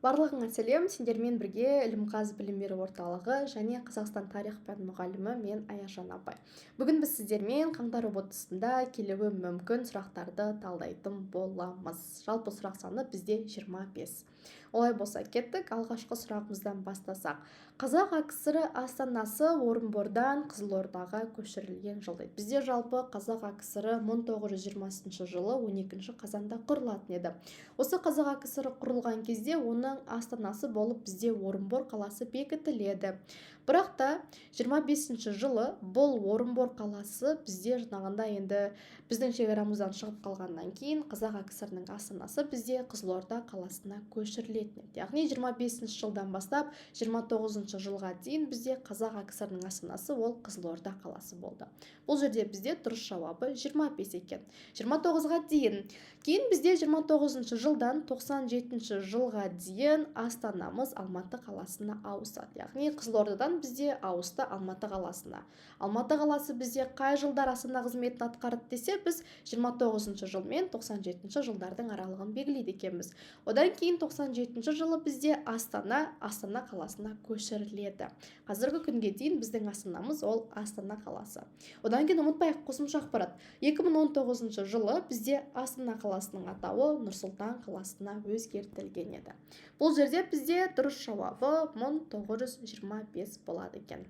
Барлығыңа сәлем, сендермен бірге Ілімқаз білім беру орталығы және Қазақстан тарих пән мұғалімі мен Аяжан апай. Бүгін біз сіздермен қаңтар ұбт-сында келуі мүмкін сұрақтарды талдайтын боламыз. Жалпы сұрақ саны бізде 25. Олай болса кеттік, алғашқы сұрағымыздан бастасақ. Қазақ АКСР астанасы Орынбордан Қызылордаға көшірілген жыл дейді. Бізде жалпы Қазақ АКСР 1920 жылы 12 қазанда құрылатын еді. Осы Қазақ АКСР құрылған кезде оның астанасы болып бізде Орынбор қаласы бекітіледі. Бірақ та 25 жылы бұл Орынбор қаласы бізде жаңағында енді біздің шекарамыздан шығып қалғаннан кейін Қазақ АКСР-ның астанасы бізде Қызылорда қаласына көшірілетін еді. Яғни 25 жылдан бастап 29 жылға дейін бізде Қазақ АКСР-ның астанасы ол Қызылорда қаласы болды. Бұл жерде бізде дұрыс жауабы 25 екен. 29-ға дейін. Кейін бізде 29 жылдан 97 жылға дейін астанамыз Алматы қаласына ауысады. Яғни Қызылордадан бізде ауысты Алматы қаласына. Алматы қаласы бізде қай жылдар астана қызметін атқарды десе, біз 29 жыл мен 97 жылдардың аралығын белгілейді екенбіз. Одан кейін 97 жылы бізде Астана қаласына көшіріледі. Қазіргі күнге дейін біздің астанамыз ол Астана қаласы. Одан кейін ұмытпайық, қосымша ақпарат. 2019 жылы бізде Астана қаласының атауы Нұр-Сұлтан қаласына өзгертілген еді. Бұл жерде бізде дұрыс жауабы 1925 болады екен.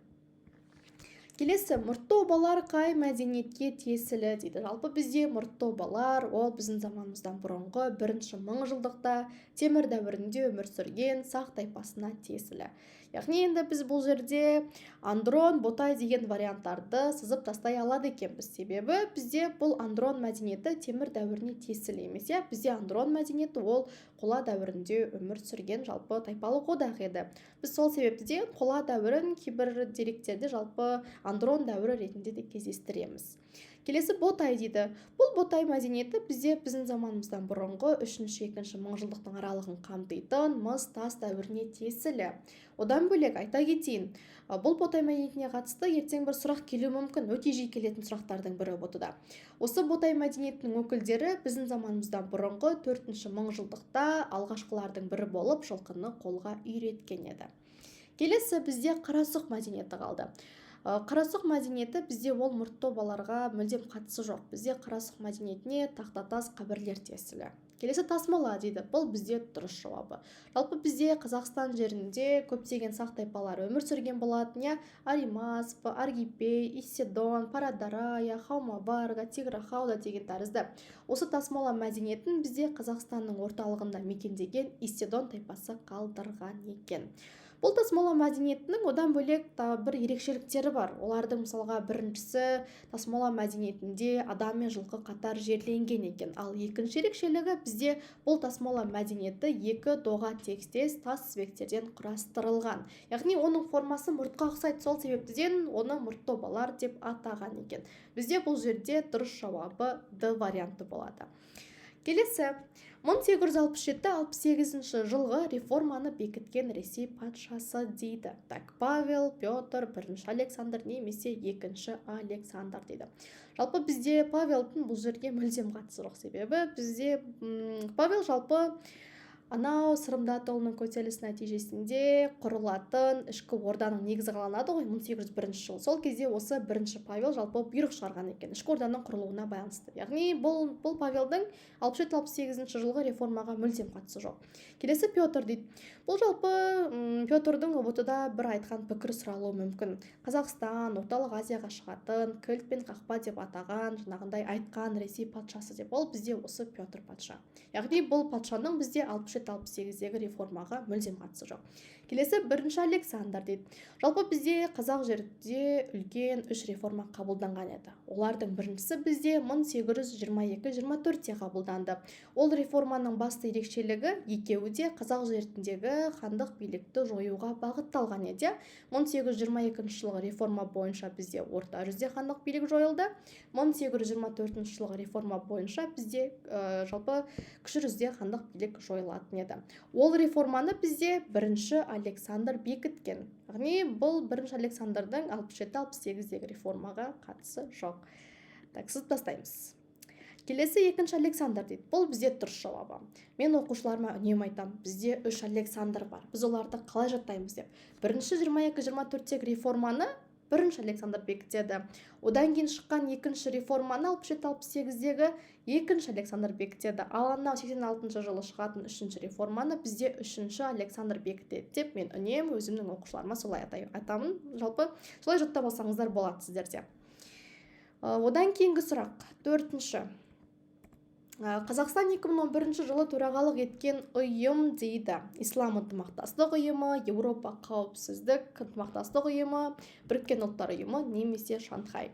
Келесі, мұртты обалар қай мәдениетке тиесілі дейді. Жалпы бізде мұртты обалар ол біздің заманымыздан бұрынғы 1-ші мыңжылдықта темір дәуірінде өмір сүрген сақ тайпасына тиесілі. Яғни енді біз бұл жерде андрон, ботай деген варианттарды сызып тастай алады екенбіз. Себебі бізде бұл андрон мәдениеті темір дәуіріне тиесілі емес. Бізде андрон мәдениеті ол қола дәуірінде өмір сүрген жалпы тайпалық одақ еді. Біз сол себепті қола дәуірін кейбір деректерде жалпы андрон дәуірі ретінде де кездестіреміз. Келесі ботай дейді. Бұл ботай мәдениеті біздің заманымыздан бұрынғы 3-2 мыңжылдықтың аралығын қамтитын мыс тас дәуіріне тиесілі. Одан бөлек айта кетейін, бұл ботай мәдениетіне қатысты ертең бір сұрақ келуі мүмкін, өте жиі келетін сұрақтардың бірі ботыда. Осы ботай мәдениетінің өкілдері біздің заманымыздан бұрынғы 4-ші мыңжылдықта алғашқылардың бірі болып жылқыны қолға үйреткен еді. Келесі бізде қарасұқ мәдениеті қалды. Қарасұқ мәдениеті бізде ол мұртты обаларға мүлдем қатысы жоқ. Бізде қарасұқ мәдениетіне тақтатас қабірлер тиесілі. Келесі тасмала дейді. Бұл бізде дұрыс жауабы. Жалпы бізде Қазақстан жерінде көптеген сақ тайпалар өмір сүрген болатын. Аримас, Аргипей, Исседон, Парадарая, Хаумаварга, Тиграхауда деген тәрізді. Осы тасмала мәдениетін бізде Қазақстанның орталығында мекендеген Исседон тайпасы қалдырған екен. Бұл тасмала мәдениетінің одан бөлек бір ерекшеліктері бар. Олардың мысалға біріншісі тасмала мәдениетінде адам мен жылқы қатар жерленген екен. Ал екінші ерекшелігі бізде бұл тасмала мәдениеті 2 доға текстес тас тізбектерден құрастырылған. Яғни оның формасы мұртқа ұқсайды, сол себептен оны мұртты обалар деп атаған екен. Бізде бұл жерде дұрыс жауабы Д варианты болады. Келесі, 1867-68 жылғы реформаны бекіткен Ресей патшасы дейді. Павел, Петр, 1-ші Александр немесе 2-ші Александр дейді. Жалпы бізде Павелдің бұл жерге мүлдем қатысы жоқ, себебі бізде Павел жалпы анау Сырымдатұлының көтерілісі нәтижесінде құрылатын ішкі орданың негізі қаланады ғой, 1801 жыл. Сол кезде осы 1-ші Павел жалпы бұйрық шығарған екен, ішкі орданың құрылуына байланысты. Яғни бұл Павелдің 67-68 жылғы реформаға мүлдем қатысы жоқ. Келесі Петр дейді. Бұл жалпы Петрдің ұбт-да бір айтқан пікір сұралуы мүмкін. Қазақстан, Орталық Азияға шығатын кілт пен қақпа деп атаған, жаңағындай айтқан Ресей патшасы деп. Ол бізде осы Петр патша. Яғни бұл патшаның бізде 67-68-дегі реформаға мүлдем қатысы жоқ. Келесі 1-ші Александр дейді. Жалпы бізде қазақ жерінде үлкен 3 реформа қабылданған еді. Олардың біріншісі бізде 1822-24-те қабылданды. Ол реформаның басты ерекшелігі екеуі де қазақ жеріндегі хандық билікті жоюға бағытталған еді. 1822 жылғы реформа бойынша бізде орта жүзде хандық билік жойылды. 1824 жылғы реформа бойынша бізде жалпы кіші жүзде хандық билік жойылатын еді. Ол реформаны бізде 1-ші Александр бекіткен. Яғни бұл 1-ші Александрдың 67-68-дегі реформаға қатысы жоқ. Так, сызып тастаймыз. Келесі екінші Александр дейді. Бұл бізде дұрыс жауабы. Мен оқушыларыма үнемі айтамын, бізде 3 Александр бар. Біз оларды қалай жаттаймыз деп. Бірінші 22-24-тегі реформаны бірінші Александр бекітеді. Одан кейін шыққан екінші реформаны 67-68-дегі екінші Александр бекітеді. Ал анау 86 жылы шығатын үшінші реформаны бізде үшінші Александр бекітеді деп мен үнемі өзімнің оқушыларыма солай айтамын. Жалпы солай жаттап алсаңыздар болады сіздерде. Одан кейінгі сұрақ, төртінші. Қазақстан 2011 жылы төрағалық еткен ұйым дейді. Ислам ынтымақтастық ұйымы, Еуропа қауіпсіздік ынтымақтастық ұйымы, Біріккен ұлттар ұйымы немесе Шанхай.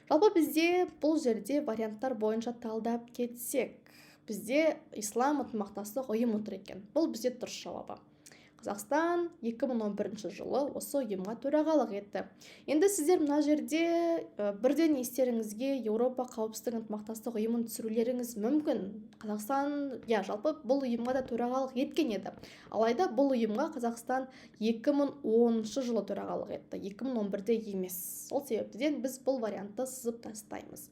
Жалпы бізде бұл жерде варианттар бойынша талдап кетсек, бізде Ислам ынтымақтастық ұйымы тұр екен. Бұл бізде дұрыс жауабы. Қазақстан 2011 жылы осы ұйымға төрағалық етті. Енді сіздер мына жерде бірден естеріңізге Еуропа қауіпсіздік ынтымақтастық ұйымын түсірулеріңіз мүмкін. Қазақстан, жалпы бұл ұйымға да төрағалық еткен еді. Алайда бұл ұйымға Қазақстан 2010 жылы төрағалық етті, 2011-де емес. Сол себептен біз бұл вариантты сызып тастаймыз.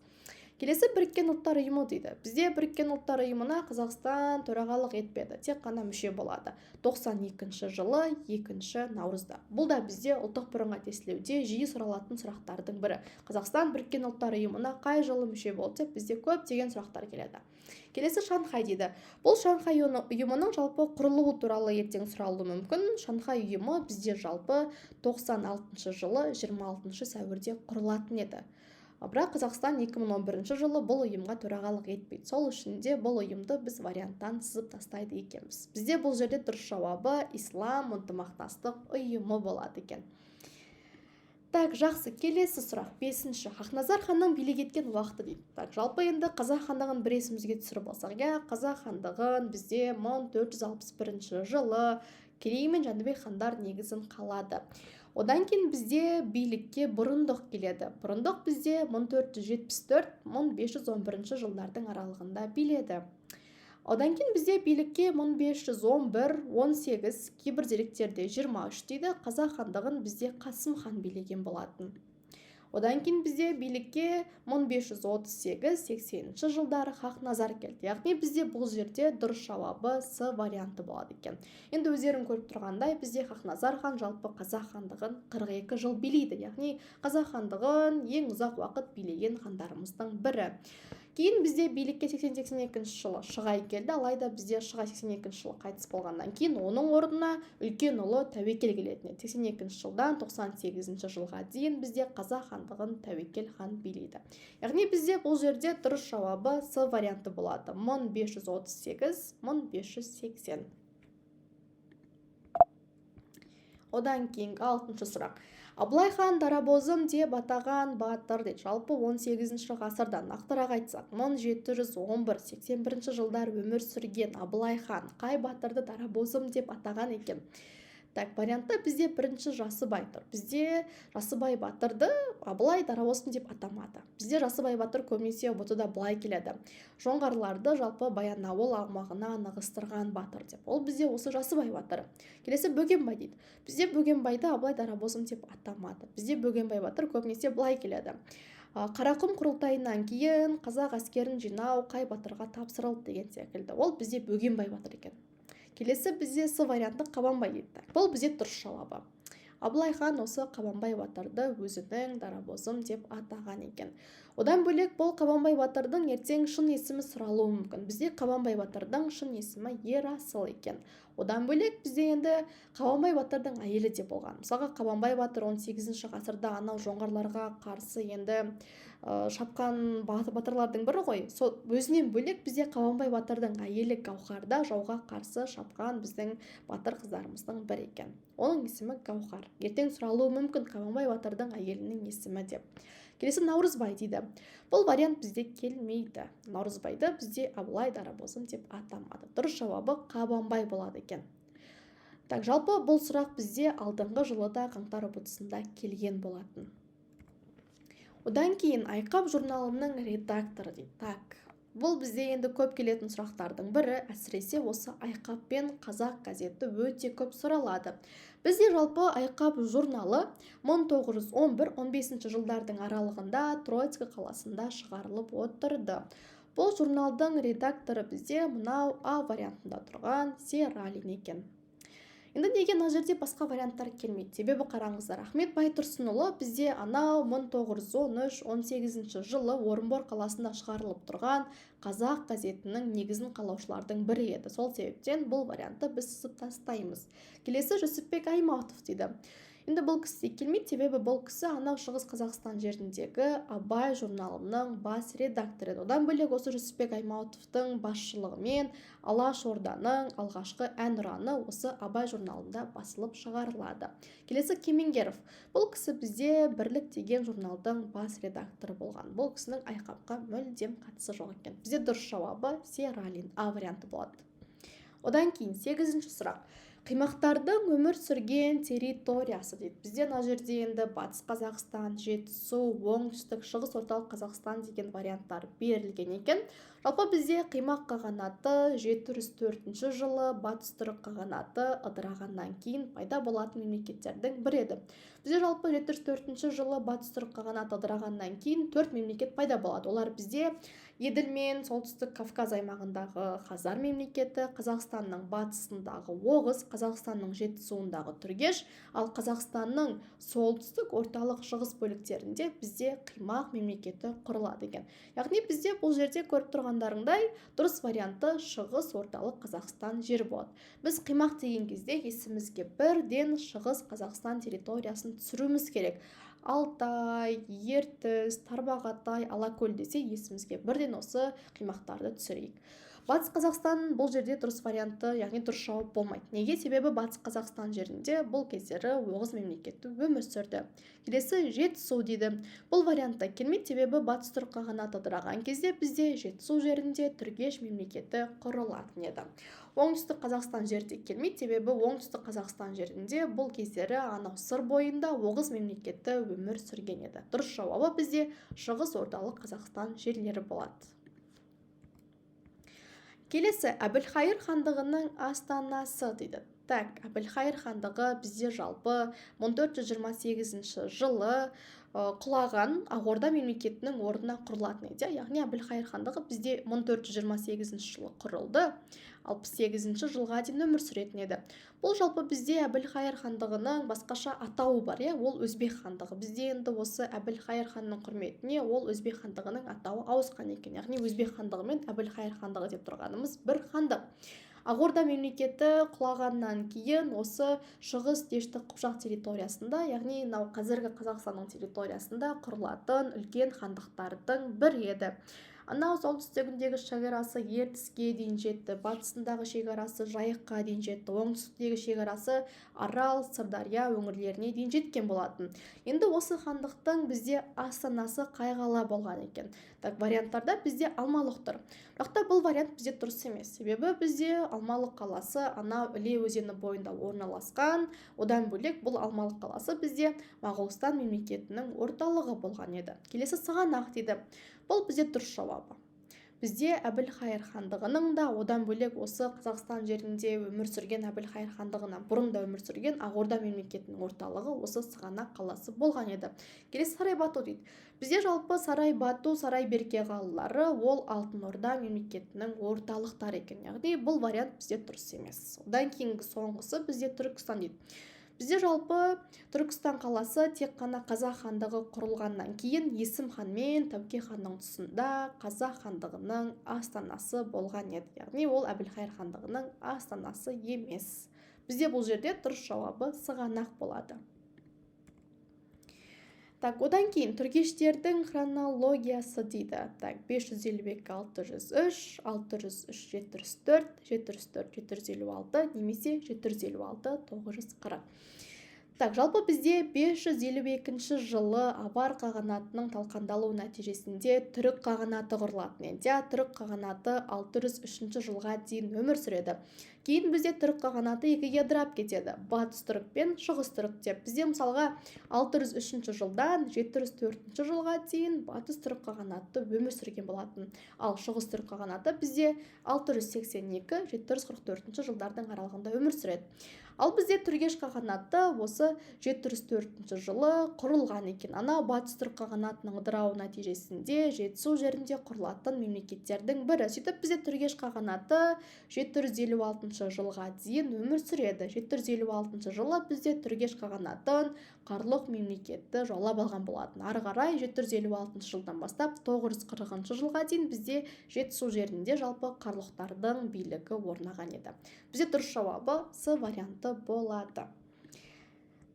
Келесі Біріккен ұлттар ұйымы дейді. Бізде Біріккен ұлттар ұйымына Қазақстан төрағалық етпеді, тек қана мүше болады. 92 жылы 2 наурызда. Бұл да бізде ұлттық бірыңғай тестілеуде жиі сұралатын сұрақтардың бірі. Қазақстан Біріккен ұлттар ұйымына қай жылы мүше болды деп бізде көптеген сұрақтар келеді. Келесі Шанхай дейді. Бұл Шанхай ұйымының жалпы құрылуы туралы ертең сұралуы мүмкін. Шанхай ұйымы бізде жалпы 96 жылы 26 сәуірде құрылатын еді. Бірақ Қазақстан 2011 жылы бұл ұйымға төрағалық етпейді. Сол үшін де бұл ұйымды біз варианттан сызып тастайды екенбіз. Бізде бұл жерде дұрыс жауабы Ислам ынтымақтастық ұйымы болады екен. Так, жақсы, келесі сұрақ, 5-ші. Хақназар ханның билік еткен уақыты дейді. Так, жалпы енді Қазақ хандығын бір есімізге түсіріп алсақ, Қазақ хандығын бізде 1461 жылы Керей мен Жәнібек хандар негізін қалады. Одан кейін бізде билікке Бұрындық келеді. Бұрындық бізде 1474-1511 жылдардың аралығында биледі. Одан кейін бізде билікке 1511-18, кейбір деректерде 23 дейді. Қазақ хандығын бізде Қасым хан билеген болатын. Одан кейін бізде билікке 1538-80 жылдары Хақназар келді. Яғни бізде бұл жерде дұрыс жауабы С варианты болады екен. Енді өздерің көріп тұрғандай, бізде Хақназар хан жалпы Қазақ хандығын 42 жыл билейді. Яғни Қазақ хандығын ең ұзақ уақыт билеген хандарымыздың бірі. Кейін бізде билікке 80-82 жылы Шығай келді, алайда бізде Шығай 82 жылы қайтыс болғаннан кейін оның орнына үлкен ұлы Тәуекел келетін. 82 жылдан 98 жылға дейін бізде Қазақ хандығын Тәуекел хан билейді. Яғни бізде бұл жерде дұрыс жауабы С варианты болады. 1538-1580. Одан кейінгі 6-шы сұрақ. Абылай хан дарабозым деп атаған батыр дейді. Жалпы 18-ші ғасырда, нақтырақ айтсақ, 1711-81 жылдар өмір сүрген Абылай хан қай батырды дарабозым деп атаған екен? Так, вариантта бізде бірінші Жасыбай тұр. Бізде Жасыбай батырды Абылай дарабозым деп атамады. Бізде Жасыбай батыр көбінесе ұбытыда былай келеді. Жоңғарларды жалпы Баянауыл аумағына нығыстырған батыр деп. Ол бізде осы Жасыбай батыры. Келесі Бөгенбай дейді. Бізде Бөгенбайды Абылай дарабозым деп атамады. Бізде Бөгенбай батыр көбінесе былай келеді. Қарақұм құрылтайынан кейін қазақ әскерін жинау қай батырға тапсырылды деген секілді. Ол бізде Бөгенбай батыр екен. Келесі бізде С варианты Қабанбай дейді. Бұл бізде дұрыс жауабы. Абылай хан осы Қабанбай батырды өзінің дарабозым деп атаған екен. Одан бөлек бұл Қабанбай батырдың ертең шын есімі сұралуы мүмкін. Бізде Қабанбай батырдың шын есімі Ерасыл екен. Одан бөлек бізде енді Қабанбай батырдың әйелі де болған. Мысалға Қабанбай батыр 18-ші ғасырда анау жоңғарларға қарсы енді шапқан батырлардың бірі ғой. Сол өзінен бөлек бізде Қабанбай батырдың әйелі Гаухарда жауға қарсы шапқан біздің батыр қыздарымыздың бірі екен. Оның есімі Гаухар. Ертең сұралуы мүмкін Қабанбай батырдың әйелінің есімі деп. Келесі Наурызбай дейді. Бұл вариант бізде келмейді. Наурызбайды бізде Абылай дарабозым деп атамады. Дұрыс жауабы Қабанбай болады екен. Так, жалпы бұл сұрақ бізде алдыңғы жылыда қаңтар ұбытысында келген болатын. Одан кейін Айқап журналының редакторы дейді. Так, бұл бізде енді көп келетін сұрақтардың бірі, әсіресе осы Айқап пен Қазақ газеті өте көп сұралады. Бізде жалпы Айқап журналы 1911-15 жылдардың аралығында Троицк қаласында шығарылып отырды. Бұл журналдың редакторы бізде мынау А вариантында тұрған Сералин екен. Енді неге мына жерде басқа варианттар келмейді? Себебі қараңыздар, Ахмет Байтұрсынұлы бізде анау 1913-18 жылы Орынбор қаласында шығарылып тұрған Қазақ газетінің негізін қалаушылардың бірі еді. Сол себептен бұл вариантты біз сызып тастаймыз. Келесі Жүсіпбек Аймауытов дейді. Енді бұл кісі келмейді, себебі бұл кісі анау Шығыс Қазақстан жеріндегі Абай журналының бас редакторы. Одан бөлек осы Жүсіпбек Аймауытовтың басшылығымен Алаш Орданың алғашқы әнұраны осы Абай журналында басылып шығарылады. Келесі Кемеңгеров. Бұл кісі бізде Бірлік деген журналдың бас редакторы болған. Бұл кісінің айқапқа мүлдем қатысы жоқ екен. Бізде дұрыс жауабы Сералин, А варианты болады. Одан кейін 8-ші сұрақ. Қимақтардың өмір сүрген территориясы дейді. Бізде мына жерде енді Батыс Қазақстан, Жетісу, оңтүстік, шығыс, орталық Қазақстан деген варианттар берілген екен. Жалпы бізде Қимақ қағанаты 704 жылы Батыс Түрік қағанаты ыдырағаннан кейін пайда болатын мемлекеттердің бірі еді. Бізде жалпы 704 жылы Батыс Түрік қағанаты ыдырағаннан кейін 4 мемлекет пайда болады. Олар бізде Еділ мен солтүстік Кавказ аймағындағы Хазар мемлекеті, Қазақстанның батысындағы Оғыз, Қазақстанның жетісуындағы Түргеш, ал Қазақстанның солтүстік, орталық, шығыс бөліктерінде бізде Қимақ мемлекеті құрылады екен. Яғни бізде бұл жерде көріп тұрғандарыңдай дұрыс варианты шығыс, орталық Қазақстан жері болады. Біз Қимақ деген кезде есімізге бірден шығыс Қазақстан территориясын түсіруіміз керек. Алтай, Ертіс, Тарбағатай, Алакөл десе есімізге бірден осы Қимақтарды түсірейік. Батыс Қазақстан бұл жерде дұрыс варианты, яғни дұрыс жауап болмайды. Неге? Себебі Батыс Қазақстан жерінде бұл кездері Оғыз мемлекеті өмір сүрді. Келесі Жетісу дейді. Бұл вариантта келмейді, себебі Батыс Түрік қағанаты ыдыраған кезде бізде Жетісу жерінде Түргеш мемлекеті құрылатын еді. Оңтүстік Қазақстан жерде келмейді, себебі оңтүстік Қазақстан жерінде бұл кездері анау Сыр бойында Оғыз мемлекеті өмір сүрген еді. Дұрыс жауабы бізде шығыс, орталық Қазақстан жерлері болады. Келесі Әбілхайыр хандығының астанасы дейді. Так, Әбілхайыр хандығы бізде жалпы 1428 жылы құлаған Ақ Орда мемлекетінің орнына құрылатын еді. Яғни Әбілхайыр хандығы бізде 1428 жылы құрылды, 68 жылға дейін өмір сүретін еді. Бұл жалпы бізде Әбілхайыр хандығының басқаша атауы бар, ол Өзбек хандығы. Бізде енді осы Әбілхайыр ханның құрметіне ол Өзбек хандығының атауы ауысқан екен. Яғни Өзбек хандығы мен Әбілхайыр хандығы деп тұрғанымыз бір хандық. Ақ Орда мемлекеті құлағаннан кейін осы шығыс Дешті Қыпшақ территориясында, яғни қазіргі Қазақстанның территориясында құрылатын үлкен хандықтардың бірі еді. Анау солтүстігіндегі шекарасы Ертіске дейін жетті, батысындағы шекарасы Жайыққа дейін жетті, оңтүстіктегі шекарасы Арал, Сырдария өңірлеріне дейін жеткен болатын. Енді осы хандықтың бізде астанасы қай қала болған екен? Так, варианттарда бізде Алмалық тұр. Бірақ бұл вариант бізде дұрыс емес. Себебі бізде Алмалық қаласы анау Іле өзені бойында орналасқан. Одан бөлек бұл Алмалық қаласы бізде Моғолстан мемлекетінің орталығы болған еді. Келесі Сығанақ дейді. Бұл бізде дұрыс жауабы. Бізде Әбілхайыр хандығының да, одан бөлек осы Қазақстан жерінде өмір сүрген Әбілхайыр хандығынан бұрын да өмір сүрген Ақ Орда мемлекетінің орталығы осы Сығанақ қаласы болған еді. Келесі Сарайбату дейді. Бізде жалпы Сарайбату, Сарайберке қалалары ол Алтын Орда мемлекетінің орталықтары екен. Яғни бұл вариант бізде дұрыс емес. Одан кейінгі соңғысы бізде Түркістан дейді. Бізде жалпы Түркістан қаласы тек қана Қазақ хандығы құрылғаннан кейін Есім хан мен Тәуке ханның тұсында Қазақ хандығының астанасы болған еді. Яғни ол Әбілхайыр хандығының астанасы емес. Бізде бұл жерде дұрыс жауабы Сығанақ болады. Так, одан кейін түргештердің хронологиясы дейді. Так, 552, 603, 603, 704, 704, 756, немесе 756, 940. Так, жалпы бізде 552 жылы Авар қағанатының талқандалу нәтижесінде түрік қағанаты құрылатын еді. Түрік қағанаты 603 жылға дейін өмір сүреді. Кейін бізде түрік қағанаты екіге ыдырап кетеді. Батыс түрік пен шығыс түрік деп. Бізде мысалға 603 жылдан 704 жылға дейін батыс түрік қағанаты өмір сүрген болатын. Ал шығыс түрік қағанаты бізде 682-744 жылдардың аралығында өмір сүреді. Ал бізде түргеш қағанаты осы 704 жылы құрылған екен. Ана батыс түрік қағанатының ыдырауы нәтижесінде жетісу жерінде құрылатын мемлекеттердің бірі. Сөйтіп бізде түргеш қағанаты 756 жылға дейін өмір сүреді. 756 жылы бізде түргеш қағанатын Қарлұқ мемлекетті жаулап алған болатын. Ары қарай 756 жылдан бастап 940 жылға дейін бізде жетісу жерінде жалпы Қарлұқтардың билігі орнаған еді. Бізде дұрыс жауабы С варианты болады.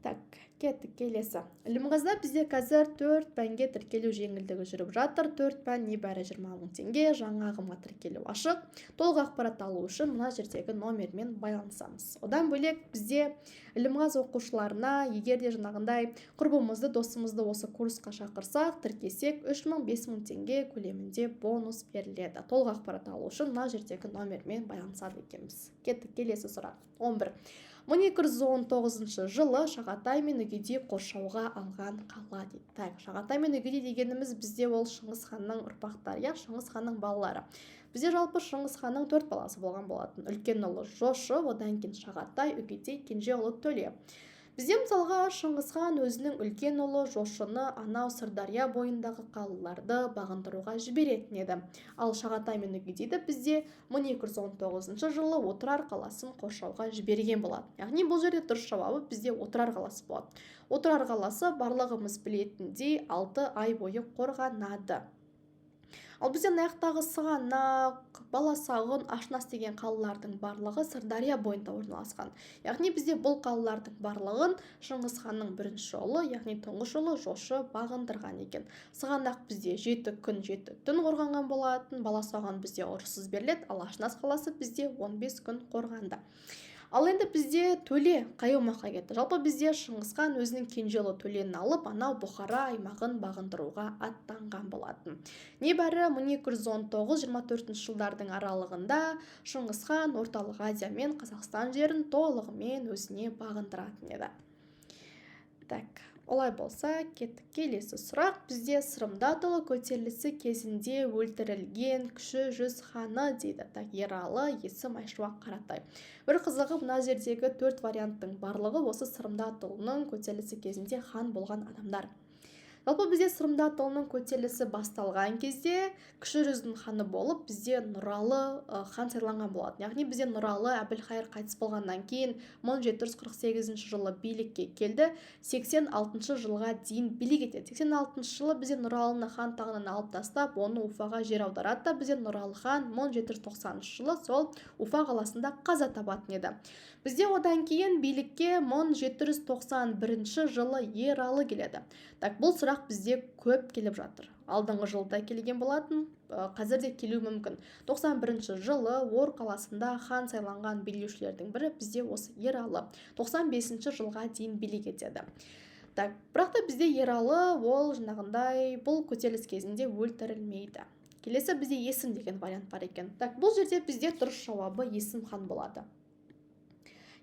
Так, кеттік келесі. Ілімғазда бізде қазір 4 пәнге тіркелу жеңілдігі жүріп жатыр. 4 пән небәрі 20 мың теңге, жаңа ағымға тіркелу ашық. Толық ақпарат алу үшін мына жердегі номермен байланысамыз. Одан бөлек бізде ілімғаз оқушыларына егер де жаңағындай құрбымызды, досымызды осы курсқа шақырсақ, тіркесек 3 мың 5 мың теңге көлемінде бонус беріледі. Толық ақпарат алу үшін мына жердегі номермен байланысады екенбіз. Кеттік келесі сұрақ. 11. 1219 жылы Шағатай мен Үгедей қоршауға алған қала дейді. Шағатай мен Үгедей дегеніміз бізде ол Шыңғыс ханның ұрпақтары, Шыңғыс ханның балалары. Бізде жалпы Шыңғыс ханның 4 баласы болған болатын. Үлкен ұлы Жошы, одан кейін Шағатай, Үгедей, кенже ұлы Төле. Бізде мысалға Шыңғыс хан өзінің үлкен ұлы Жошыны анау Сырдария бойындағы қалаларды бағындыруға жіберетін еді. Ал Шағатай мен Үгедейді бізде 1219 жылы Отырар қаласын қоршауға жіберген болады. Яғни бұл жерде дұрыс жауабы бізде Отырар қаласы болады. Отырар қаласы барлығымыз білетіндей 6 ай бойы қорғанады. Ал бізде аяқтағы Сығанақ, Баласағұн, Ашнас деген қалалардың барлығы Сырдария бойында орналасқан. Яғни бізде бұл қалалардың барлығын Шыңғыс ханның бірінші ұлы, яғни тұңғыш ұлы Жошы бағындырған екен. Сығанақ бізде 7 күн 7 түн қорғанған болатын, Баласағұн бізде ұрыссыз беріледі, ал Ашнас қаласы бізде 15 күн қорғанды. Ал енді бізде Төле қай аумаққа кетті? Жалпы бізде Шыңғыс хан өзінің кенже ұлы Төленің алып, анау Бұхара аймағын бағындыруға аттанған болатын. Небәрі 1219-24 жылдардың аралығында Шыңғыс хан Орталық Азия мен Қазақстан жерін толығымен өзіне бағындыратын еді. Так, олай болса, кеттік келесі сұрақ. Бізде Сырымдатұлы көтерілісі кезінде өлтірілген кіші жүз ханы дейді. Так, Ералы, Есім, Айшуақ, Қаратай. Бір қызығы, мына жердегі 4 варианттың барлығы осы Сырымдатұлының көтерілісі кезінде хан болған адамдар. Жалпы бізде Сырымдатұлының көтерілісі басталған кезде кіші жүздің ханы болып бізде Нұралы хан сайланған болатын. Яғни бізде Нұралы Әбілқайыр қайтыс болғаннан кейін 1748 жылы билікке келді, 86 жылға дейін билік етеді. 86 жылы бізде Нұралыны хан тағынан алып тастап, оны Уфаға жер аударады да, бізде Нұралы хан 1790 жылы сол Уфа қаласында қаза табатын еді. Бізде одан кейін билікке 1791 жылы Ералы келеді. Так, бұл сұрақ бізде көп келіп жатыр. Алдыңғы жылда келген болатын, қазір де келуі мүмкін. 91 жылы Ор қаласында хан сайланған билеушілердің бірі бізде осы Ералы. 95 жылға дейін билік етеді. Так, бірақ та бізде Ералы ол жаңағындай бұл көтеріліс кезінде өлтірілмейді. Келесі бізде Есім деген вариант бар екен. Так, бұл жерде бізде дұрыс жауабы Есім хан болады.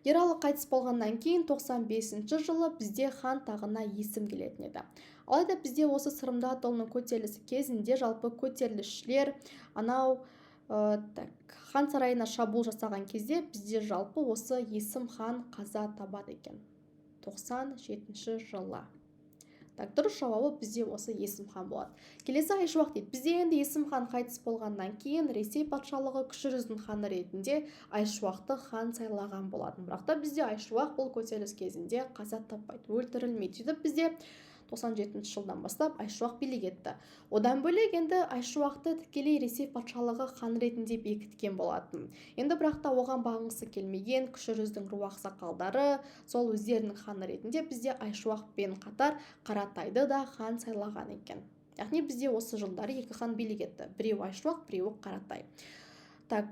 Ералы қайтыс болғаннан кейін 95 жылы бізде хан тағына Есім келетін еді. Алайда бізде осы Сырымдатұлының көтерілісі кезінде жалпы көтерілісшілер анау хан сарайына шабуыл жасаған кезде бізде жалпы осы Есім хан қаза табады екен. 97 жылы. Так, дұрыс жауабы бізде осы Есім хан болады. Келесі Айшуақ дейді. Бізде енді Есім хан қайтыс болғаннан кейін Ресей патшалығы кіші жүздің ханы ретінде Айшуақты хан сайлаған болатын. Бірақ та бізде Айшуақ бұл көтеріліс кезінде қаза таппайды, өлтірілмейді. Сөйтіп бізде 97 жылдан бастап Айшуақ билік етті. Одан бөлек енді Айшуақты тікелей Ресей патшалығы хан ретінде бекіткен болатын. Енді бірақ та оған бағынғысы келмеген кіші жүздің ру ақсақалдары сол өздерінің ханы ретінде бізде Айшуақпен қатар Қаратайды да хан сайлаған екен. Яғни бізде осы жылдары 2 хан билік етті. Біреуі Айшуақ, біреуі Қаратай. Так,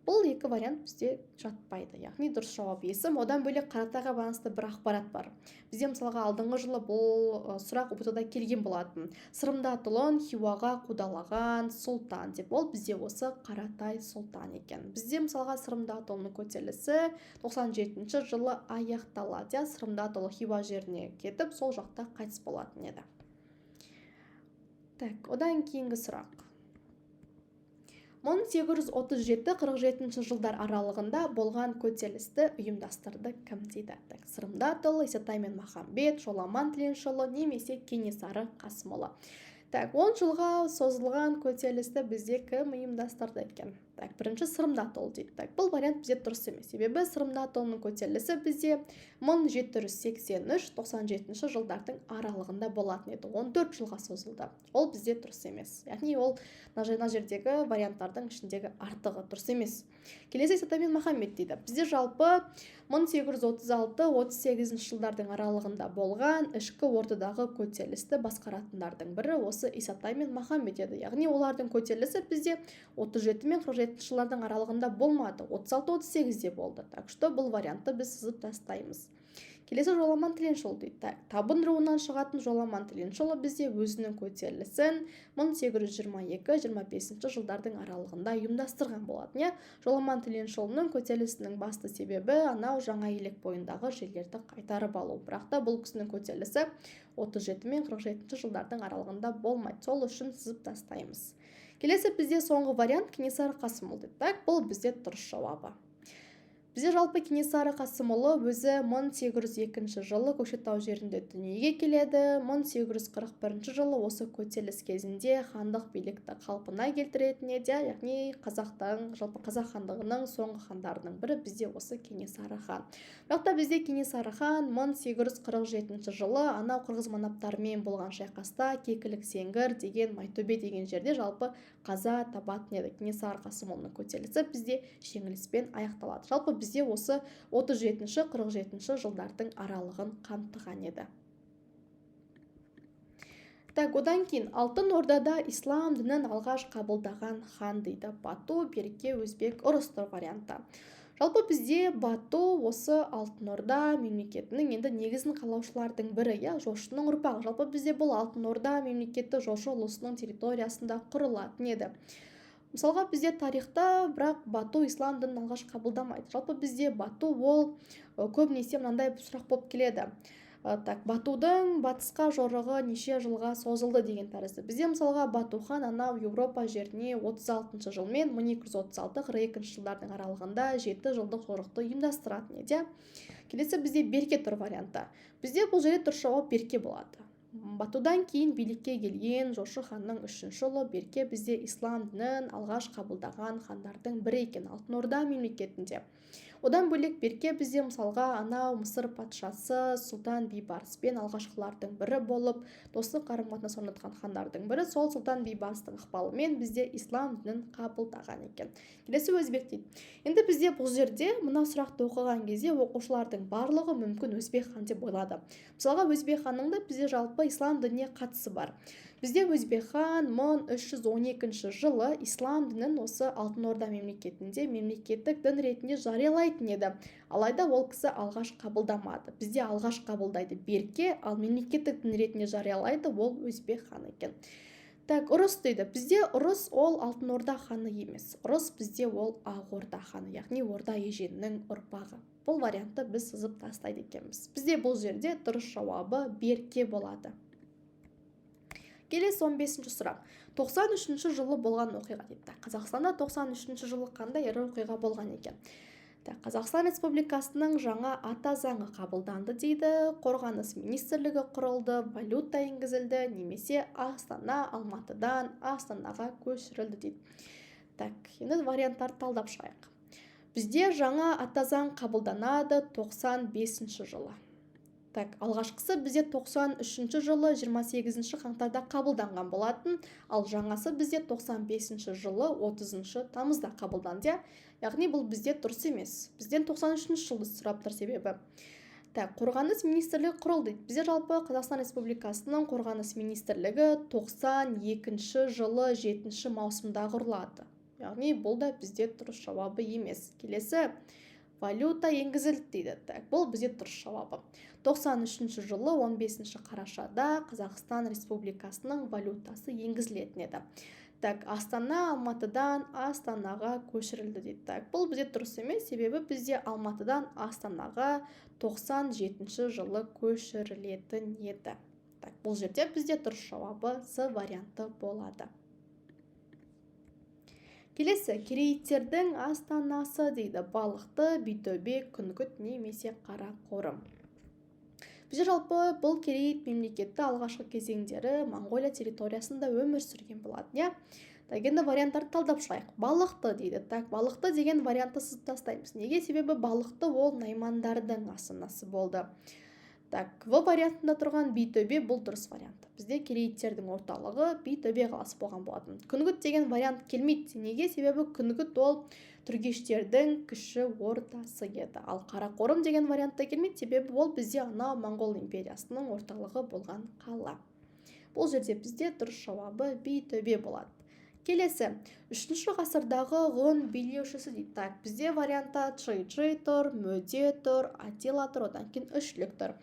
бұл 2 вариант бізде жатпайды. Яғни дұрыс жауап Есім. Одан бөлек Қаратайға байланысты бір ақпарат бар. Бізде мысалға алдыңғы жылы бұл сұрақ ұбт-да келген болатын. Сырымдатұлын Хиуаға қудалаған сұлтан деп, ол бізде осы Қаратай сұлтан екен. Бізде мысалға Сырымдатұлының көтерілісі 97 жылы аяқталады. Сырымдатұлы Хиуа жеріне кетіп, сол жақта қайтыс болатын еді. Так, одан кейінгі сұрақ. 1837-47 жылдар аралығында болған көтерілісті ұйымдастырды кім дейді? Сырымдатұлы, Исатай мен Махамбет, Жоламан Тіленшіұлы немесе Кенесары Қасымұлы. 10 жылға созылған көтерілісті бізде кім ұйымдастырды екен? Бірінші Сырымдатұлы дейді. Бұл вариант бізде дұрыс емес. Себебі Сырымдатұлының көтерілісі бізде 1783-97 жылдардың аралығында болатын еді. 14 жылға созылды. Ол бізде дұрыс емес. Яғни ол мына жердегі варианттардың ішіндегі артығы дұрыс емес. Келесі Исатай мен Махамбет дейді. Бізде жалпы 1836-38 жылдардың аралығында болған ішкі ортадағы көтерілісті басқаратындардың бірі осы Исатай мен Махамбет еді. Яғни олардың көтерілісі бізде 37 мен 47 жылдардың аралығында болмады, 36-38-де болды. Так что бұл вариантты біз сызып тастаймыз. Келесі Жоламан Тіленшіұлы дейді. Табын руынан шығатын Жоламан Тіленшіұлы бізде өзінің көтерілісін 1822-25 жылдардың аралығында ұйымдастырған болатын. Жоламан Тіленшіұлының көтерілісінің басты себебі анау жаңа елек бойындағы жерлерді қайтарып алу. Бірақ та бұл кісінің көтерілісі 37 мен 47 жылдардың аралығында болмайды. Сол үшін сызып тастаймыз. Келесі бізде соңғы вариант Кенесары Қасымұлы дейді. Бұл бізде дұрыс жауабы. Бізде жалпы Кенесары Қасымұлы өзі 1802 жылы Көкшетау жерінде дүниеге келеді. 1841 жылы осы көтеріліс кезінде хандық билікті қалпына келтіретін еді. Яғни жалпы қазақ хандығының соңғы хандарының бірі бізде осы Кенесары хан. Бірақ та бізде Кенесары хан 1847 жылы анау қырғыз манаптарымен болған шайқаста Кекілік Сеңгір деген Майтөбе деген жерде жалпы қаза табатын еді. Кенесары Қасымұлының көтерілісі бізде жеңіліспен аяқталады. Жалпы бізде осы 37-47 жылдардың аралығын қамтыған еді. Одан кейін Алтын Ордада ислам дінін алғаш қабылдаған хан дейді. Бату, Берке, Өзбек, Ұрыстыр варианты. Жалпы бізде Бату осы Алтын Орда мемлекетінің енді негізін қалаушылардың бірі, Жошының ұрпағы. Жалпы бізде бұл Алтын Орда мемлекеті Жошы ұлысының территориясында құрылатын еді. Мысалға бізде тарихта бірақ Бату ислам дінін алғаш қабылдамайды. Жалпы бізде Бату ол көбінесе мынандай сұрақ болып келеді. Батудың батысқа жорығы неше жылға созылды деген тәрізді. Бізде мысалға Бату хан анау Еуропа жеріне 36 жыл мен 1236-42 жылдардың аралығында 7 жылдық жорықты ұйымдастыратын еді. Келесі бізде Берке тұр варианты. Бізде бұл жерде дұрыс жауап Берке болады. Батудан кейін билікке келген Жошы ханның 3-ші ұлы Берке бізде ислам дінін алғаш қабылдаған хандардың бірі екен Алтын Орда мемлекетінде. Одан бөлек Берке бізде мысалға анау Мысыр патшасы Сұлтан Бейбарыспен алғашқылардың бірі болып, достық қарым-қатынас орнатқан хандардың бірі. Сол Сұлтан Бейбарыстың ықпалымен бізде ислам дінін қабылдаған екен. Келесі Өзбек дейді. Енді бізде бұл жерде мына сұрақты оқыған кезде оқушылардың барлығы мүмкін Өзбек хан деп ойлады. Мысалға Өзбек ханның да бізде жалпы ислам дініне қатысы бар. Бізде Өзбек хан 1312 жылы ислам дінін осы Алтын Орда мемлекетінде мемлекеттік дін ретінде жариялайтын еді. Алайда ол кісі алғаш қабылдамады. Бізде алғаш қабылдайды Берке, ал мемлекеттік дін ретінде жариялайды ол Өзбек хан екен. Ұрыс дейді. Бізде Ұрыс ол Алтын Орда ханы емес. Ұрыс бізде ол Ақ Орда ханы, яғни Орда еженінің ұрпағы. Бұл вариантты біз сызып тастайды екенбіз. Бізде бұл жерде дұрыс жауабы Берке болады. Келесі 15-ші сұрақ. 93-ші жылы болған оқиға дейді. Қазақстанда 93-ші жылы қандай ірі оқиға болған екен? Қазақстан Республикасының жаңа ата заңы қабылданды дейді. Қорғаныс министрлігі құрылды, валюта енгізілді, немесе Астана Алматыдан Астанаға көшірілді дейді. Енді варианттарды талдап шығайық. Бізде жаңа ата заң қабылданады 95-ші жылы. Алғашқысы бізде 93-ші жылы 28-ші қаңтарда қабылданған болатын, ал жаңасы бізде 95-ші жылы 30-ші тамызда қабылданды. Яғни бұл бізде дұрыс емес. Бізден 93-ші жылды сұрап тұр себебі. Қорғаныс министрлігі құрылды. Бізде жалпы Қазақстан Республикасының қорғаныс министрлігі 92-ші жылы 7-ші маусымда құрылады. Яғни бұл да бізде дұрыс жауабы емес. Келесі валюта енгізілді дейді. Бұл бізде дұрыс жауабы. 93-ші жылы 15-ші қарашада Қазақстан Республикасының валютасы енгізілетін еді. Астана Алматыдан Астанаға көшірілді дейді. Бұл бізде дұрыс емес, себебі бізде Алматыдан Астанаға 97-ші жылы көшірілетін еді. Бұл жерде бізде дұрыс жауабы С варианты болады. Келесі, керейттердің астанасы дейді. Балықты, Битөбе, Күнгіт немесе Қарақорым. Бізде жалпы бұл керейт мемлекеті алғашқы кезеңдері Моңғолия территориясында өмір сүрген болатын, иә. Енді варианттарды талдап шығайық. Балықты дейді. Балықты деген вариантты сызып тастаймыз. Неге? Себебі балықты ол наймандардың астанасы болды. В вариантында тұрған Битөбе бұл дұрыс вариант. Бізде керейттердің орталығы Битөбе қаласы болған болатын. Күнгіт деген вариант келмейді. Неге? Себебі Күнгіт ол түргештердің кіші ортасы еді. Ал Қарақорым деген вариантта келмейді, себебі ол бізде ана Моңғол империясының орталығы болған қала. Бұл жерде бізде дұрыс жауабы Битөбе болады. Келесі, 3-ші ғасырдағы ғұн билеушісі дейді. Бізде вариантта Чый-Чый тұр, Мөде тұр, Атила тұр, одан кейін Үшлік тұр.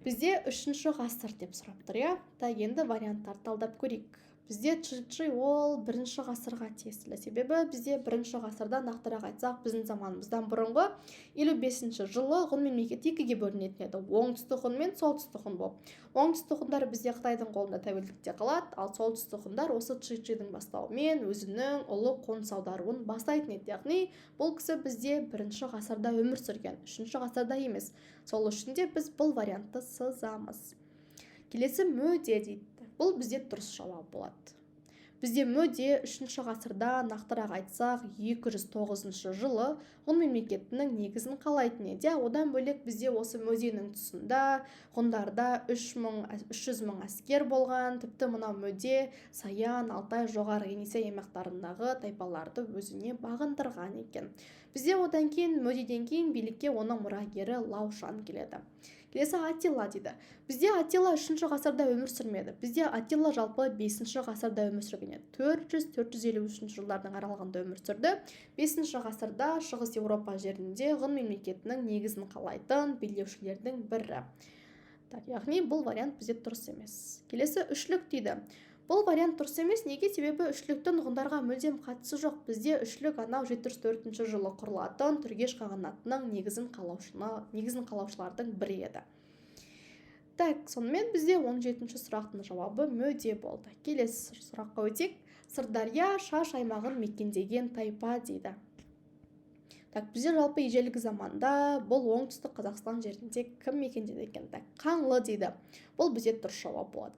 Бізде 3-ші ғасыр деп сұрап тұр, иә. Енді варианттар талдап көрейік. Бізде Чый-Чый ол 1-ші ғасырға тиесілі. Себебі бізде 1-ші ғасырда нақтырақ айтсақ, біздің заманымыздан бұрынғы 55-ші жылы ғұн мемлекеті екіге бөлінетін еді. Оңтүстік ғұн мен солтүстік ғұн болып. Оңтүстік ғұндар бізде Қытайдың қолында тәуелдікте қалады, ал солтүстік ғұндар осы Чый-Чыйдың бастауымен өзінің ұлы қоныс аударуын бастайтын еді. Яғни бұл кісі бізде 1-ші ғасырда өмір сүрген, 3-ші ғасырда емес. Сол үшін де біз бұл вариантты сызамыз. Келесі, Мөде дейді. Бұл бізде дұрыс жауап болады. Бізде Мөде 3-ші ғасырда, нақтырақ айтсақ 209 жылы ғұн мемлекетінің негізін қалайтын еді. Одан бөлек бізде осы Мөденің тұсында ғұндарда 300 мың әскер болған. Тіпті мынау Мөде Саян, Алтай, жоғары Енисей аймақтарындағы тайпаларды өзіне бағындырған екен. Бізде одан кейін Мөдеден кейін билікке оның мұрагері Лаушан келеді. Келесі, Атила дейді. Бізде Атила 3-ші ғасырда өмір сүрмеді. Бізде Атила жалпы 5-ші ғасырда өмір сүрген еді. 400-453 жылдардың аралығында өмір сүрді. 5-ші ғасырда Шығыс Еуропа жерінде ғұн мемлекетінің негізін қалайтын билеушілердің бірі. Яғни бұл вариант бізде дұрыс емес. Келесі, Үшлік дейді. Бұл вариант дұрыс емес. Неге? Себебі Үшліктің ғұндарға мүлдем қатысы жоқ. Бізде Үшлік анау 704 жылы құрылатын түргеш қағанатының негізін қалаушылардың бірі еді. Сонымен бізде 17-ші сұрақтың жауабы Мөде болды. Келесі сұраққа өтейік. Сырдария Шаш аймағын мекендеген тайпа дейді. Бізде жалпы ежелгі заманда бұл оңтүстік Қазақстан жерінде кім мекендеді екен? Қаңлы дейді. Бұл бізде дұрыс жауап болады.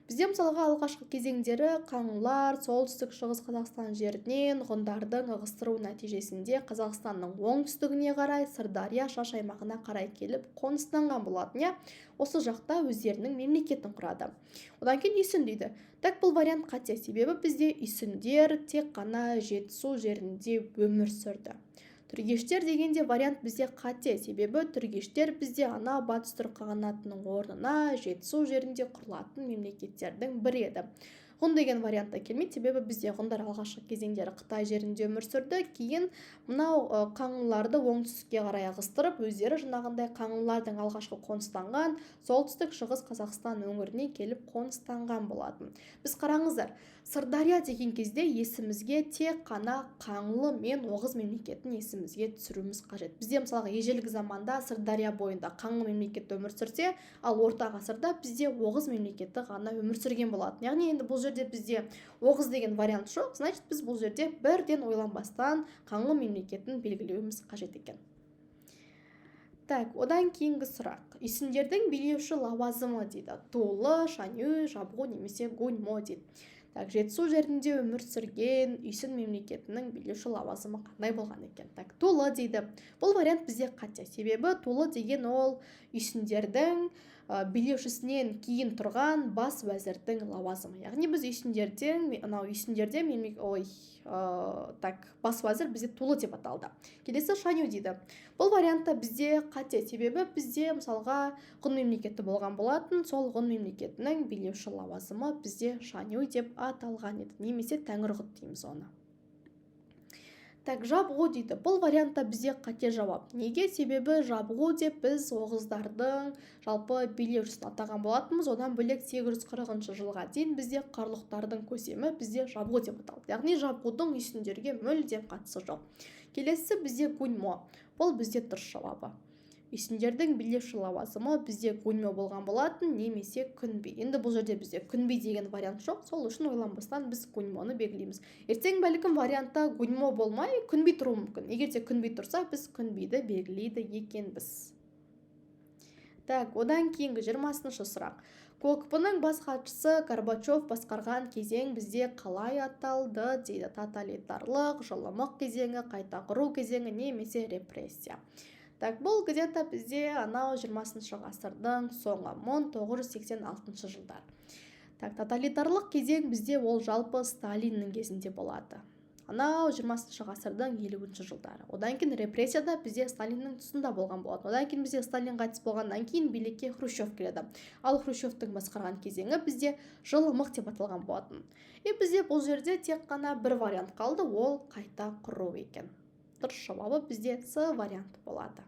Бізде мысалға алғашқы кезеңдері қаңлылар солтүстік шығыс Қазақстан жерінен ғұндардың ығыстыру нәтижесінде Қазақстанның оңтүстігіне қарай Сырдария Шаш аймағына қарай келіп қоныстанған болатын. Осы жақта өздерінің мемлекетін құрады. Одан кейін Үйсін дейді. Бұл вариант қате, себебі бізде Үйсіндер тек қана Жетісу жерінде өмір сүрді. Түргештер дегенде вариант бізде қате, себебі түргештер бізде ана батыс түрік қағанатының орнына Жетісу жерінде құрылатын мемлекеттердің бірі еді. Ғұн деген вариантта келмейді, себебі бізде ғұндар алғашқы кезеңдері Қытай жерінде өмір сүрді, кейін мынау қаңлыларды оңтүстікке қарай ығыстырып, өздері жаңағындай қаңлылардың алғашқы қоныстанған солтүстік шығыс Қазақстан өңіріне келіп қоныстанған болатын. Біз қараңыздар, Сырдария деген кезде есімізге тек қана Қаңлы мен Оғыз мемлекетін есімізге түсіруіміз қажет. Бізде мысалға ежелгі заманда Сырдария бойында Қаңлы мемлекеті өмір сүрсе, ал орта ғасырда бізде Оғыз мемлекеті ғана өмір сүрген болатын. Яғни енді бұл жерде бізде Оғыз деген вариант жоқ, значит біз бұл жерде бірден ойланбастан Қаңлы мемлекетін белгілеуіміз қажет екен. Одан кейінгі сұрақ. Үйсіндердің билеуші лауазымы дейді. Тулы, Шаню, Жабғу немесе Гуньмо дейді. Жетісу жерінде өмір сүрген Үйсін мемлекетінің билеуші лауазымы қандай болған екен? Тулы дейді. Бұл вариант бізде қате, себебі Тулы деген ол Үйсіндердің билеушісінен кейін тұрған бас уәзірдің лауазымы. Яғни біз Үйсіндерде бас уәзір бізде Тулы деп аталды. Келесі Шаню дейді. Бұл вариантта бізде қате, себебі бізде мысалға ғұн мемлекеті болған болатын, сол ғұн мемлекетінің билеуші лауазымы бізде Шаню деп аталған еді, немесе Тәңірғұт дейміз оны. Жабғу дейді. Бұл вариантта бізде қате жауап. Неге? Себебі Жабғу деп біз Оғыздардың жалпы билеушісін атаған болатынбыз. Одан бөлек 840 жылға дейін бізде Қарлұқтардың көсемі бізде Жабғу деп аталды. Яғни Жабғудың Үйсіндерге мүлдем қатысы жоқ. Келесі бізде Гуньмо. Бұл бізде дұрыс жауабы. үйсіндердің билеуші лауазымы бізде гуньмо болған болатын, немесе күнби. Енді бұл жерде бізде күнби деген вариант жоқ, сол үшін ойланбастан біз гуньмоны белгілейміз. Ертең бәлкім вариантта гуньмо болмай күнби тұруы мүмкін. Егер де күнби тұрса, біз күнбиді белгілейді екенбіз. Так, одан кейінгі 20-шы сұрақ. КОКП-ның бас хатшысы Горбачев басқарған кезең бізде қалай аталды дейді? Тоталитарлық, жылымық кезеңі, қайта құру кезеңі, немесе репрессия. Так, бұл где-то бізде анау 20-шы ғасырдың соңы 1986 жылдар. Так, тоталитарлық кезең бізде ол жалпы Сталиннің кезінде болады. Анау 20-шы ғасырдың 50-ші жылдары. Одан кейін репрессияда бізде Сталиннің тұсында болған болады. Одан кейін бізде Сталин қайтыс болғаннан кейін билікке Хрущев келеді. Ал Хрущевтің басқарған кезеңі бізде жылымық деп аталған болатын. Бізде бұл жерде тек қана бір вариант қалды, ол қайта құру екен. Дұрыс жауабы бізде С варианты болады.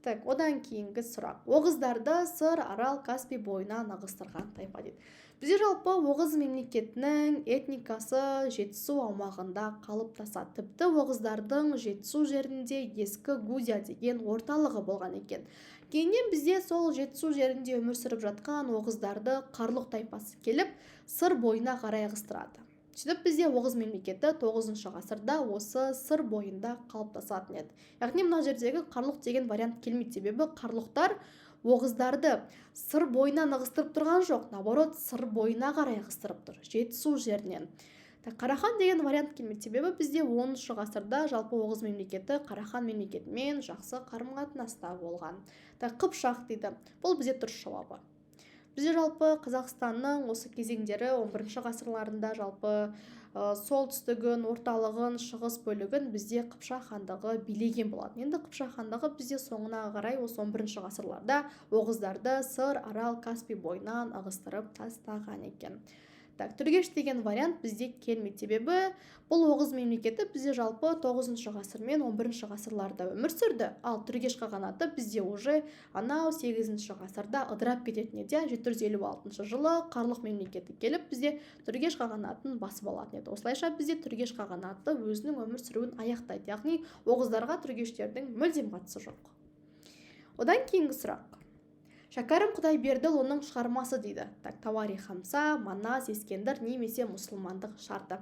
Так, одан кейінгі сұрақ. Оғыздарды Сыр, Арал, Каспий бойынан ығыстырған тайпа дейді. Бізде жалпы Оғыз мемлекетінің этникасы Жетісу аумағында қалыптасады. Тіпті Оғыздардың Жетісу жерінде ескі Гузия деген орталығы болған екен. Кейіннен бізде сол Жетісу жерінде өмір сүріп жатқан Оғыздарды Қарлұқ тайпасы келіп, Сыр бойына қарай ығыстырады. Сөйтіп бізде Оғыз мемлекеті 9-шы ғасырда осы Сыр бойында қалыптасатын еді. Яғни мына жердегі Қарлұқ деген вариант келмейді, себебі Қарлұқтар Оғыздарды Сыр бойынан ығыстырып тұрған жоқ, наоборот, Сыр бойына қарай ығыстырып тұр, Жетісу жерінен. Қарахан деген вариант келмейді, себебі бізде 10-шы ғасырда жалпы Оғыз мемлекеті Қарахан мемлекетімен жақсы қарым-қатынаста болған. Қыпшақ дейді. Бұл бізде дұрыс жауабы. Бізде жалпы Қазақстанның осы кезеңдері 11-ші ғасырларында жалпы солтүстігін, орталығын, шығыс бөлігін бізде Қыпшақ хандығы билеген болады. Енді Қыпшақ хандығы бізде соңына қарай осы 11-ші ғасырларда Оғыздарды Сыр, Арал, Каспий бойынан ығыстырып тастаған екен. Так, Түргеш деген вариант бізде келмейді, себебі бұл Оғыз мемлекеті бізде жалпы 9-шы ғасыр мен 11-ші ғасырларда өмір сүрді, ал Түргеш қағанаты бізде уже анау 8-ші ғасырда ыдырап кететін еді. 756 жылы Қарлұқ мемлекеті келіп бізде Түргеш қағанатын басып алатын еді. Осылайша бізде Түргеш қағанаты өзінің өмір сүруін аяқтайды, яғни Оғыздарға түргештердің мүлдем қатысы жоқ. Одан кейінгі сұрақ. Шәкәрім Құдайбердіұлының шығармасы дейді. Тауарих Хамса, Манас, Ескендір, немесе мұсылмандық шарты.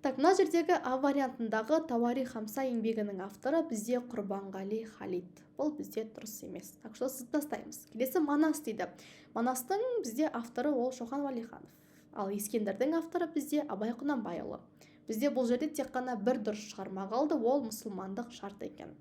Мына жердегі А вариантындағы Тауарих Хамса еңбегінің авторы бізде Құрбанғали Халид. Бұл бізде дұрыс емес. Сол сіз тастаймыз. Келесі Манас дейді. Манастың бізде авторы ол Шоқан Уәлиханов. Ал Ескендірдің авторы бізде Абай Құнанбайұлы. Бізде бұл жерде тек қана бір дұрыс шығарма қалды, ол мұсылмандық шарт екен.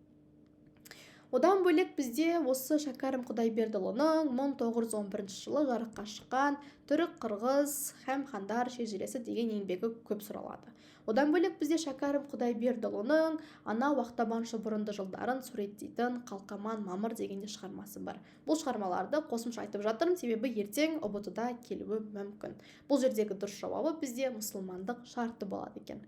Одан бөлек бізде осы Шәкәрім Құдайбердіұлының 1911 жылы жарыққа шыққан Түрік қырғыз һәм хандар шежіресі деген еңбегі көп сұралады. Одан бөлек бізде Шәкәрім Құдайбердіұлының ана Уақтабаншы бұрынды жылдарын суреттейтін Қалқаман Мамыр дегенде шығармасы бар. Бұл шығармаларды қосымша айтып жатырмын, себебі ертең ұбт-да келуі мүмкін. Бұл жердегі дұрыс жауабы бізде мұсылмандық шарты болады екен.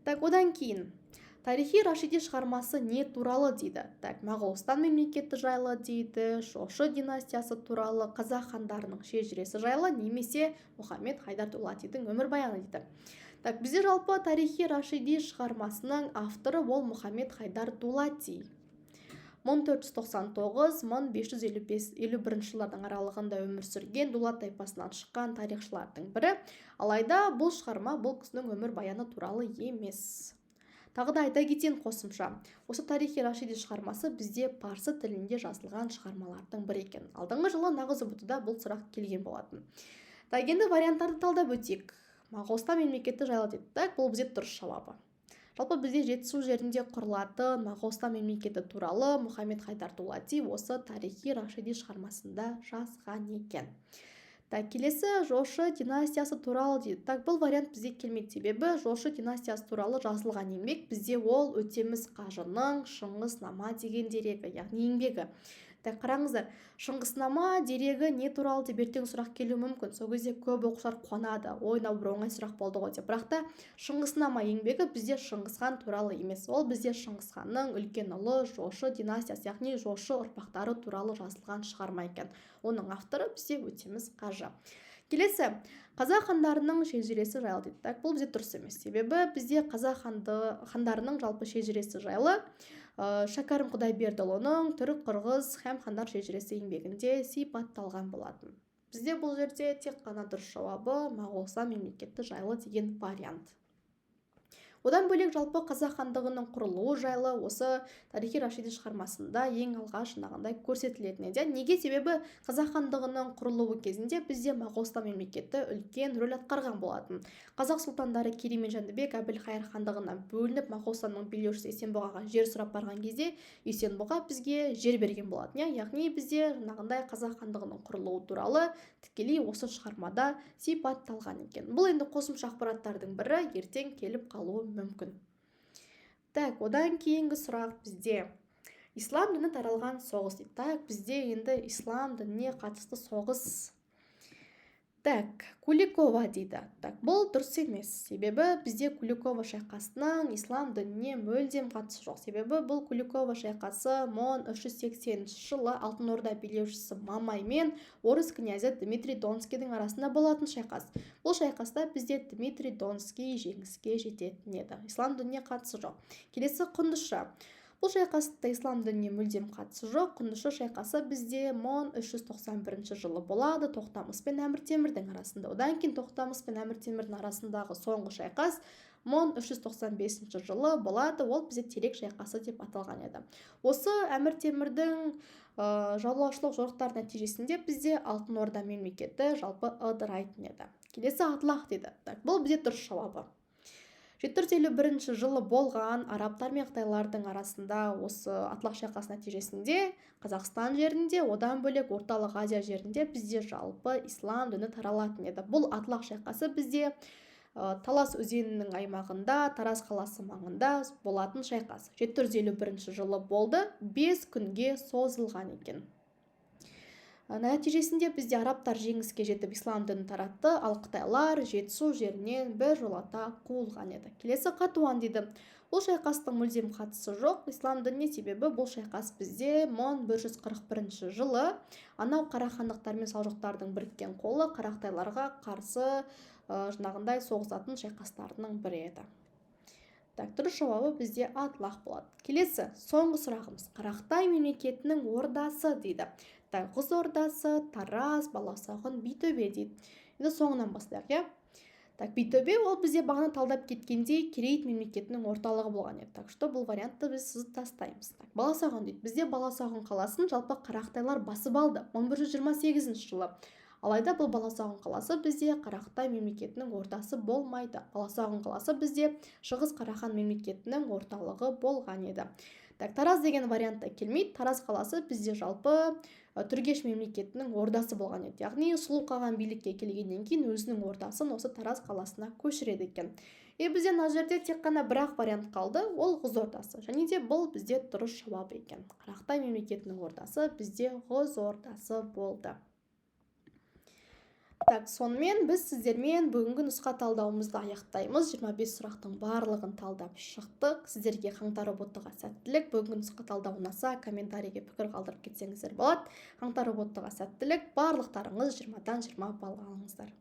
Одан кейін Тарихи Рашиди шығармасы не туралы дейді? Моғолстан мемлекеті жайлы дейді, Жошы династиясы туралы, қазақ хандарының шежіресі жайлы, немесе Мұхаммед Хайдар Дулатидің өмірбаяны дейді. Бізде жалпы Тарихи Рашиди шығармасының авторы ол Мұхаммед Хайдар Дулати. 1499-1551 жылдардың аралығында өмір сүрген Дулат тайпасынан шыққан тарихшылардың бірі, алайда бұл шығарма бұл кісінің өмірбаяны туралы емес. Тағы да айта кетейін қосымша, осы Тарихи Рашиди шығармасы бізде парсы тілінде жазылған шығармалардың бірі екен. Алдыңғы жылы нағыз ұбт-да бұл сұрақ келген болатын. Енді варианттарды талдап өтейік. Моғолстан мемлекеті жайлы дедік, бұл бізде дұрыс жауабы. Жалпы бізде Жетісу жерінде құрылатын Моғолстан мемлекеті туралы Мұхаммед Хайдар Дулати осы Тарихи Рашиди шығармасында жазған екен. Келесі Жошы династиясы туралы дейді. Бұл вариант бізде келмейді, себебі Жошы династиясы туралы жазылған еңбек бізде ол Өтеміс Қажының Шыңғыснама деген дерегі, яғни еңбегі. Қараңыздар, Шыңғыснама дерегі не туралы деп ертең сұрақ келуі мүмкін. Сол кезде көп оқушылар қуанады. Ойнау бір оңай сұрақ болды ғой деп. Бірақ та Шыңғыснама еңбегі бізде Шыңғысхан туралы емес. Ол бізде Шыңғысханның үлкен ұлы Жошы династиясы, яғни Жошы ұрпақтары туралы жазылған шығарма екен. Оның авторы бізде Өтеміс Қажы. Келесі, қазақ хандарының шежіресі жайлы дейді. Бұл бізде дұрыс емес, себебі бізде қазақ хандарының жалпы шежіресі жайлы Шәкәрім Құдайбердіұлының түрік қырғыз һәм хандар шежіресі еңбегінде сипатталған болатын. Бізде бұл жерде тек қана дұрыс жауабы Моғолстан мемлекеті жайлы деген вариант. Одан бөлек жалпы қазақ хандығының құрылуы жайлы осы тарихи Рашиди шығармасында ең алғаш жаңағындай көрсетілетін еді. Неге? Себебі қазақ хандығының құрылуы кезінде бізде Моғолстан мемлекеті үлкен рөл атқарған болатын. Қазақ сұлтандары Керей мен Жәнібек Әбілқайыр хандығынан бөлініп Моғолстанның билеушісі Есенбұғаға жер сұрап барған кезде Есенбұға бізге жер берген болатын. Яғни бізде жаңағындай қазақ хандығының құрылуы туралы тікелей осы шығармада сипатталған екен. Бұл енді қосымша ақпараттардың бірі, ертең келіп қалуы мүмкін. Так, одан кейінгі сұрақ бізде ислам діні таралған соғыс дейді. Так, бізде енді ислам дініне қатысты соғыс. Так, Куликова дейді. Так, бұл дұрыс емес. Себебі бізде Куликова шайқасының ислам дініне мүлдем қатысы жоқ. Себебі бұл Куликова шайқасы 1380 жылы Алтын Орда билеушісі Мамай мен орыс князі Дмитрий Донскийдің арасында болатын шайқас. Бұл шайқаста бізде Дмитрий Донский жеңіске жететін еді. Ислам дініне қатысы жоқ. Келесі Құндызшы. Бұл шайқаста ислам дініне мүлдем қатысы жоқ. Құндызшы шайқасы бізде 1391 жылы болады Тоқтамыс пен Әмір Темірдің арасында. Одан кейін Тоқтамыс пен Әмір Темірдің арасындағы соңғы шайқас 1395 жылы болады. Ол бізде Терек шайқасы деп аталған еді. Осы Әмір Темірдің жаулаушылық жорықтар нәтижесінде бізде Алтын Орда мемлекеті жалпы ыдырайтын еді. Келесі Атлах дейді. Бұл бізде дұрыс жауабы. 751 жылы болған арабтар мен қытайлардың арасында осы Атлах шайқасы нәтижесінде Қазақстан жерінде, одан бөлек Орталық Азия жерінде бізде жалпы ислам діні таралатын еді. Бұл Атлах шайқасы бізде Талас өзенінің аймағында, Тараз қаласы маңында болатын шайқас. 751 жылы болды, 5 күнге созылған екен. Нәтижесінде бізде арабтар жеңіске жетіп ислам дінін таратты, ал қытайлар Жетісу жерінен біржолата қуылған еді. Келесі Қатуан дейді. Бұл шайқастың мүлдем қатысы жоқ ислам дініне, себебі бұл шайқас бізде 1141 жылы анау қарахандықтар мен салжұқтардың біріккен қолы қарақытайларға қарсы жаңағындай соғысатын шайқастарының бірі еді. Так, дұрыс жауабы бізде Атлах болады. Келесі соңғы сұрағымыз. Қарақытай мемлекетінің ордасы дейді. Құз ордасы, Тараз, Баласағұн, Битөбе дейді. Енді соңынан бастайық, иә? Так, Битөбе ол бізде бағана талдап кеткендей Керейт мемлекетінің орталығы болған еді. Так, бұл вариантты біз сызып тастаймыз. Так, Баласағұн дейді. Бізде Баласағұн қаласын жалпы қарақытайлар басып алды 1128 жылы. Алайда бұл Баласағұн қаласы бізде Қарақытай мемлекетінің ордасы болмайды. Баласағұн қаласы бізде Шығыс Қарахан мемлекетінің орталығы болған еді. Так, Тараз деген вариантта келмейді. Тараз қаласы бізде жалпы Түргеш мемлекетінің ордасы болған еді. Яғни Сұлу қаған билікке келгеннен кейін өзінің ордасын осы Тараз қаласына көшіреді екен. Бізде мына жерде тек қана бір-ақ вариант қалды, ол Құз ордасы. Және де бұл бізде дұрыс жауап екен. Қарақытай мемлекетінің ордасы бізде Құз ордасы болды. Так, сонымен біз сіздермен бүгінгі нұсқа талдауымызды аяқтаймыз. 25 сұрақтың барлығын талдап шықтық. Сіздерге қаңтар роботтыға сәттілік. Бүгінгі нұсқа талдау ұнаса, комментарийге пікір қалдырып кетсеңіздер болады. Қаңтар роботтыға сәттілік. Барлықтарыңыз 20-дан 20 балл алыңыздар.